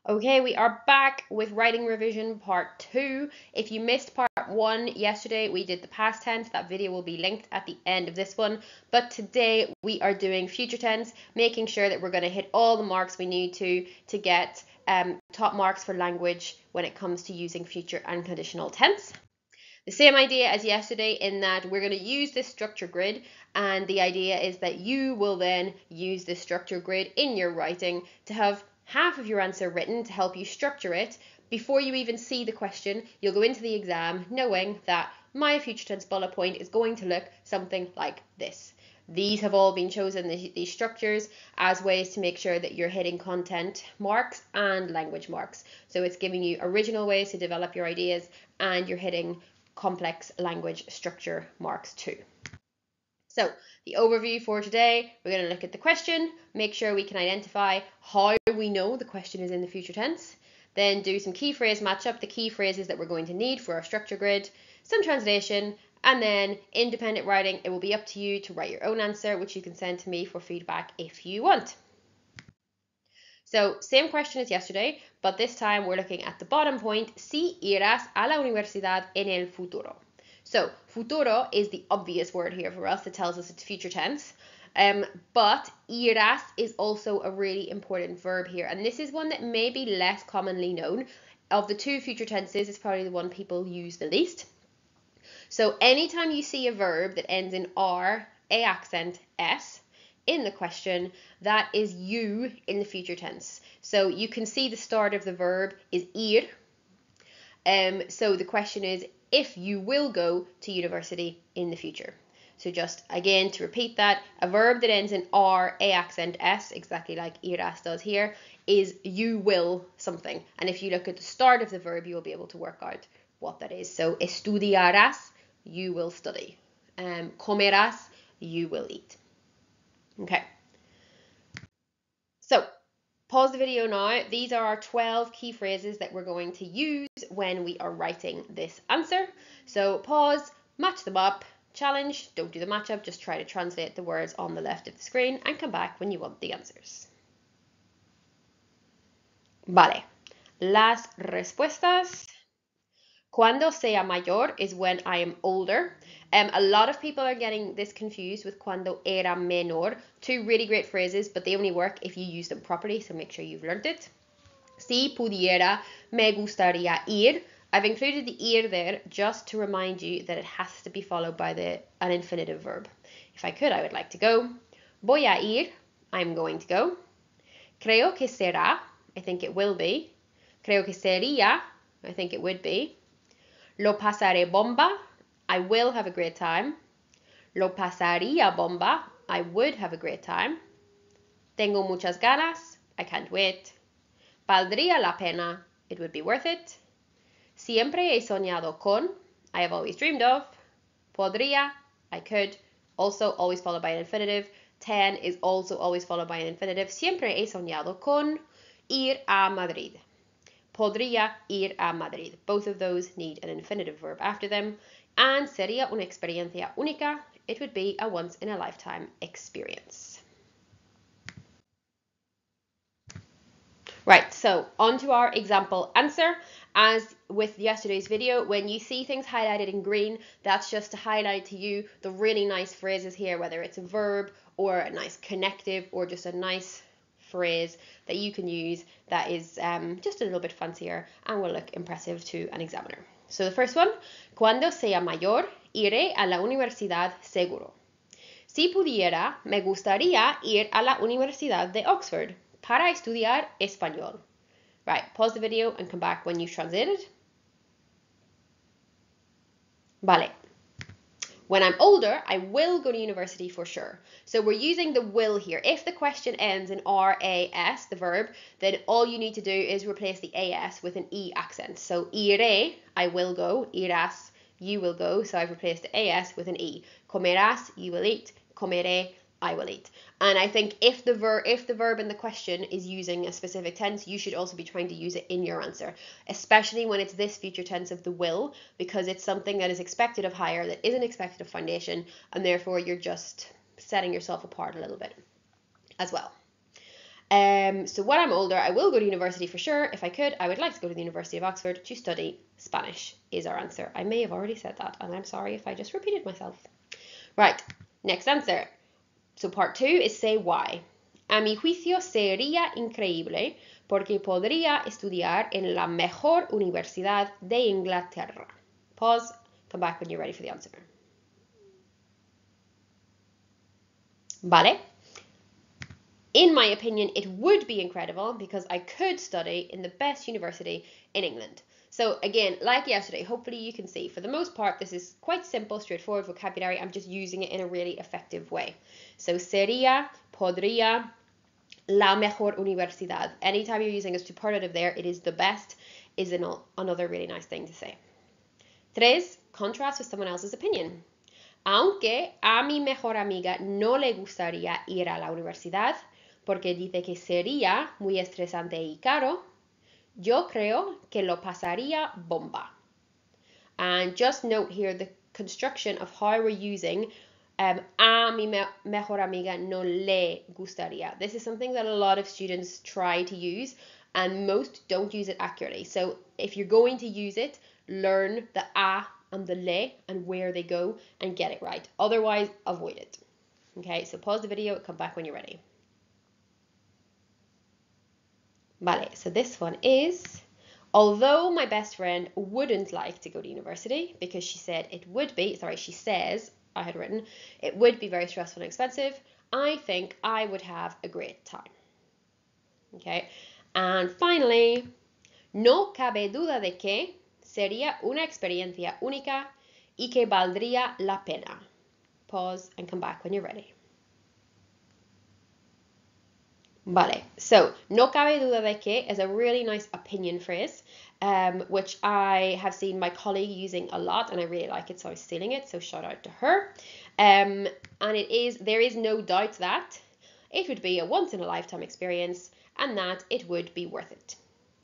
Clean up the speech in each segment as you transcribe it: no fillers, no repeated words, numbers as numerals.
Okay, we are back with writing revision part 2. If you missed part 1 yesterday, we did the past tense. That video will be linked at the end of this one. But today we are doing future tense, making sure that we're going to hit all the marks we need to get top marks for language when it comes to using future and conditional tense. The same idea as yesterday in that we're going to use this structure grid, and the idea is that you will then use this structure grid in your writing to have half of your answer written to help you structure it. Before you even see the question, you'll go into the exam knowing that my future tense bullet point is going to look something like this. These have all been chosen, these structures, as ways to make sure that you're hitting content marks and language marks. So it's giving you original ways to develop your ideas, and you're hitting complex language structure marks too. So the overview for today, we're going to look at the question, make sure we can identify how we know the question is in the future tense, then do some key phrase matchup, the key phrases that we're going to need for our structure grid, some translation, and then independent writing. It will be up to you to write your own answer, which you can send to me for feedback if you want. So same question as yesterday, but this time we're looking at the bottom point, si irás a la universidad en el futuro. So futuro is the obvious word here for us that tells us it's future tense. But irás is also a really important verb here, and this is one that may be less commonly known. Of the two future tenses, it's probably the one people use the least. So anytime you see a verb that ends in R, A accent, S, in the question, that is you in the future tense. So you can see the start of the verb is ir. So the question is if you will go to university in the future. So just again to repeat that, a verb that ends in R, A accent, S, exactly like irás does here, is you will something. And if you look at the start of the verb, you will be able to work out what that is. So estudiarás, you will study. Comerás, you will eat. Okay. So pause the video now. These are our 12 key phrases that we're going to use when we are writing this answer. So pause, match them up, challenge, don't do the matchup, just try to translate the words on the left of the screen and come back when you want the answers. Vale, las respuestas. Cuando sea mayor is when I am older. A lot of people are getting this confused with cuando era menor. Two really great phrases, but they only work if you use them properly, so make sure you've learned it. Si pudiera, me gustaría ir. I've included the ir there just to remind you that it has to be followed by an infinitive verb. If I could, I would like to go. Voy a ir, I'm going to go. Creo que será, I think it will be. Creo que sería, I think it would be. Lo pasaré bomba, I will have a great time. Lo pasaría bomba, I would have a great time. Tengo muchas ganas, I can't wait. Valdría la pena, it would be worth it. Siempre he soñado con, I have always dreamed of. Podría, I could, also always followed by an infinitive. 10 is also always followed by an infinitive. Siempre he soñado con ir a Madrid. Podría ir a Madrid. Both of those need an infinitive verb after them. And sería una experiencia única. It would be a once-in-a-lifetime experience. Right, so on to our example answer. As with yesterday's video, when you see things highlighted in green, that's just to highlight to you the really nice phrases here, whether it's a verb or a nice connective or just a nice phrase that you can use that is just a little bit fancier and will look impressive to an examiner. So the first one, cuando sea mayor, iré a la universidad seguro. Si pudiera, me gustaría ir a la Universidad de Oxford para estudiar español. Right, pause the video and come back when you've translated. Vale. When I'm older, I will go to university for sure. So we're using the will here. If the question ends in RAS, the verb, then all you need to do is replace the AS with an E accent. So iré, I will go. Irás, you will go. So I've replaced the AS with an E. Comerás, you will eat. Comeré, I will eat. And I think if the verb in the question is using a specific tense, you should also be trying to use it in your answer, especially when it's this future tense of the will, because it's something that is expected of higher, that isn't expected of foundation, and therefore you're just setting yourself apart a little bit as well. So when I'm older, I will go to university for sure. If I could, I would like to go to the University of Oxford to study Spanish, is our answer. I may have already said that, and I'm sorry if I just repeated myself. Right, next answer. So part 2 is say why. A mi juicio sería increíble porque podría estudiar en la mejor universidad de Inglaterra. Pause, come back when you're ready for the answer. Vale. In my opinion, it would be incredible because I could study in the best university in England. So again, like yesterday, hopefully you can see, for the most part, this is quite simple, straightforward vocabulary. I'm just using it in a really effective way. So sería, podría, la mejor universidad. Anytime you're using a superlative there, it is the best, is another really nice thing to say. 3, contrast with someone else's opinion. Aunque a mi mejor amiga no le gustaría ir a la universidad porque dice que sería muy estresante y caro, yo creo que lo pasaría bomba. And just note here the construction of how we're using a mi mejor amiga no le gustaría. This is something that a lot of students try to use and most don't use it accurately. So if you're going to use it, learn the a and the le and where they go and get it right. Otherwise, avoid it. Okay, so pause the video, come back when you're ready. Vale, so this one is, although my best friend wouldn't like to go to university because she said it would be, she says, I had written, it would be very stressful and expensive, I think I would have a great time. Okay, and finally, no cabe duda de que sería una experiencia única y que valdría la pena. Pause and come back when you're ready. Vale, so no cabe duda de que is a really nice opinion phrase, which I have seen my colleague using a lot and I really like it, so I'm stealing it, so shout out to her. And there is no doubt that it would be a once in a lifetime experience and that it would be worth it.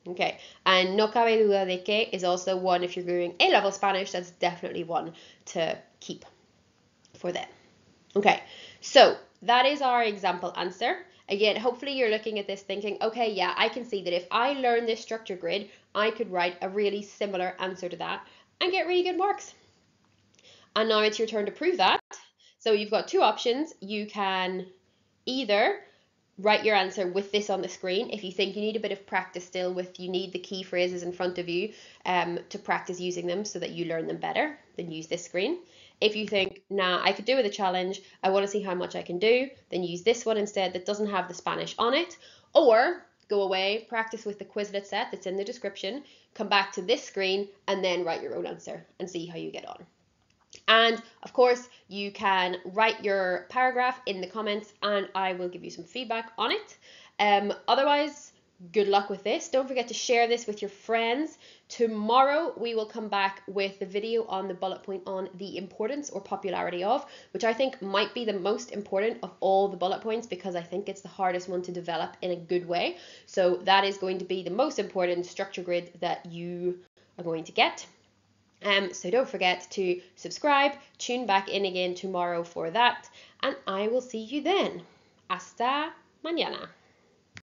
Okay, and no cabe duda de que is also one, if you're doing A-level Spanish, that's definitely one to keep for them. Okay, so that is our example answer. Again, hopefully you're looking at this thinking, okay, yeah, I can see that if I learn this structure grid, I could write a really similar answer to that and get really good marks. And now it's your turn to prove that. So you've got 2 options. You can either write your answer with this on the screen. If you think you need a bit of practice still you need the key phrases in front of you to practice using them so that you learn them better, then use this screen. If you think, nah, I could do with a challenge, I want to see how much I can do, then use this one instead that doesn't have the Spanish on it. Or go away, practice with the Quizlet set that's in the description, come back to this screen and then write your own answer and see how you get on. And of course, you can write your paragraph in the comments and I will give you some feedback on it. Otherwise, good luck with this. Don't forget to share this with your friends. Tomorrow, we will come back with the video on the bullet point on the importance or popularity of, which I think might be the most important of all the bullet points because I think it's the hardest one to develop in a good way. So that is going to be the most important structure grid that you are going to get. So don't forget to subscribe, tune back in again tomorrow for that, and I will see you then. Hasta mañana.